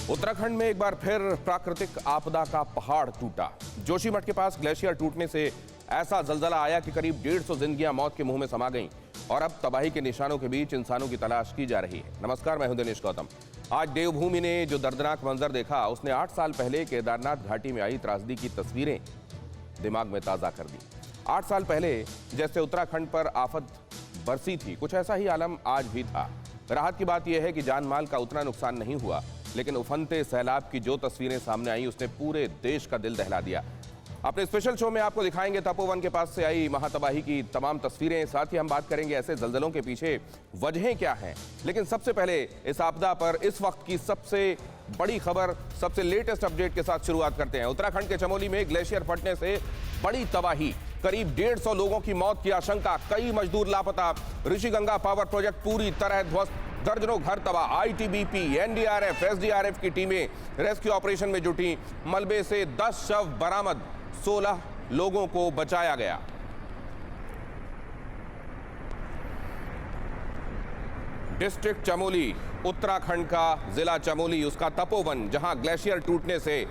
उत्तराखंड में एक बार फिर प्राकृतिक आपदा का पहाड़ टूटा। जोशीमठ के पास ग्लेशियर टूटने से ऐसा जलजला आया कि करीब 150 जिंदगियां मौत के मुंह में समा गईं और अब तबाही के निशानों के बीच इंसानों की तलाश की जा रही है। नमस्कार, मैं हूं दिनेश गौतम। आज देवभूमि ने जो दर्दनाक मंजर देखा, उसने 8 साल पहले केदारनाथ घाटी में आई त्रासदी की तस्वीरें दिमाग में ताजा कर दी। 8 साल पहले जैसे उत्तराखंड पर आफत बरसी थी, कुछ ऐसा ही आलम आज भी था। राहत की बात यह है कि जान माल का उतना नुकसान नहीं हुआ, लेकिन उफनते सैलाब की जो तस्वीरें सामने आई, उसने पूरे देश का दिल दहला दिया। अपने स्पेशल शो में आपको दिखाएंगे तपोवन के पास से आई महातबाही की तमाम तस्वीरें। साथ ही हम बात करेंगे ऐसे जलजलों के पीछे वजहें क्या हैं। लेकिन सबसे पहले इस आपदा पर इस वक्त की सबसे बड़ी खबर, सबसे लेटेस्ट अपडेट के साथ शुरुआत करते हैं। उत्तराखंड के चमोली में ग्लेशियर फटने से बड़ी तबाही, करीब 150 लोगों की मौत की आशंका, कई मजदूर लापता, ऋषिगंगा पावर प्रोजेक्ट पूरी तरह ध्वस्त, दर्जनों घर तबाह। आईटीबीपी, एनडीआरएफ, एसडीआरएफ की टीमें रेस्क्यू ऑपरेशन में जुटी। मलबे से 10 शव बरामद, 16 लोगों को बचाया गया। डिस्ट्रिक्ट चमोली, उत्तराखंड का जिला चमोली, उसका तपोवन, जहां ग्लेशियर टूटने से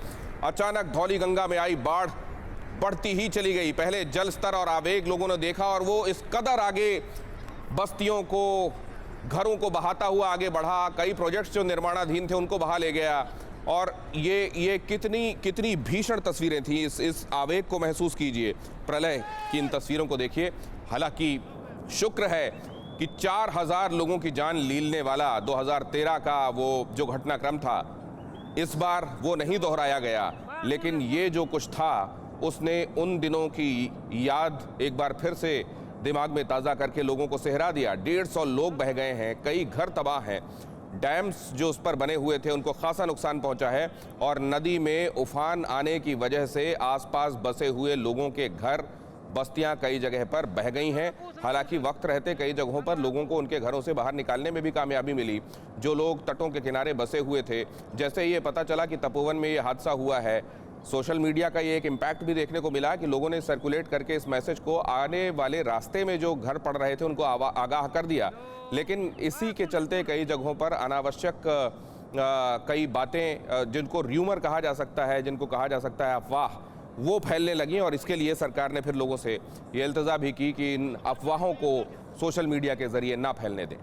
अचानक धौलीगंगा में आई बाढ़ बढ़ती ही चली गई। पहले जल स्तर और आवेग लोगों ने देखा और वो इस कदर आगे बस्तियों को, घरों को बहाता हुआ आगे बढ़ा। कई प्रोजेक्ट्स जो निर्माणाधीन थे उनको बहा ले गया। और ये कितनी भीषण तस्वीरें थी। इस आवेग को महसूस कीजिए, प्रलय की इन तस्वीरों को देखिए। हालांकि शुक्र है कि 4000 लोगों की जान लीलने वाला 2013 का वो जो घटनाक्रम था, इस बार वो नहीं दोहराया गया। लेकिन ये जो कुछ था, उसने उन दिनों की याद एक बार फिर से दिमाग में ताज़ा करके लोगों को सेहरा दिया। 150 लोग बह गए हैं, कई घर तबाह हैं, डैम्स जो उस पर बने हुए थे उनको खासा नुकसान पहुंचा है और नदी में उफान आने की वजह से आसपास बसे हुए लोगों के घर, बस्तियां कई जगह पर बह गई हैं। हालांकि वक्त रहते कई जगहों पर लोगों को उनके घरों से बाहर निकालने में भी कामयाबी मिली। जो लोग तटों के किनारे बसे हुए थे, जैसे ही ये पता चला कि तपोवन में ये हादसा हुआ है, सोशल मीडिया का ये एक इम्पैक्ट भी देखने को मिला कि लोगों ने सर्कुलेट करके इस मैसेज को आने वाले रास्ते में जो घर पड़ रहे थे उनको आगाह कर दिया। लेकिन इसी के चलते कई जगहों पर अनावश्यक कई बातें, जिनको र्यूमर कहा जा सकता है, जिनको कहा जा सकता है अफवाह, वो फैलने लगी। और इसके लिए सरकार ने फिर लोगों से ये इल्तजा भी की कि इन अफवाहों को सोशल मीडिया के जरिए ना फैलने दें।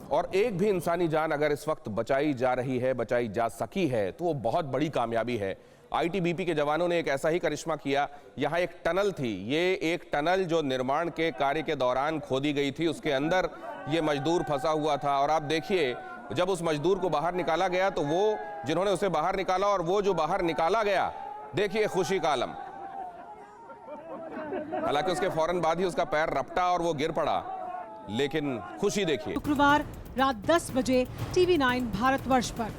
और एक भी इंसानी जान अगर इस वक्त बचाई जा रही है, बचाई जा सकी है, तो वो बहुत बड़ी कामयाबी है। आईटीबीपी के जवानों ने एक ऐसा ही करिश्मा किया। यहाँ एक टनल थी, ये एक टनल जो निर्माण के कार्य के दौरान खोदी गई थी, उसके अंदर ये मजदूर फंसा हुआ था। और आप देखिए, जब उस मजदूर को बाहर निकाला गया तो वो, जिन्होंने उसे बाहर निकाला और वो जो बाहर निकाला गया, देखिए खुशी का आलम। हालांकि उसके फौरन बाद ही उसका पैर रपटा और वो गिर पड़ा, लेकिन खुशी देखिए। शुक्रवार रात 10 बजे TV9 भारतवर्ष पर।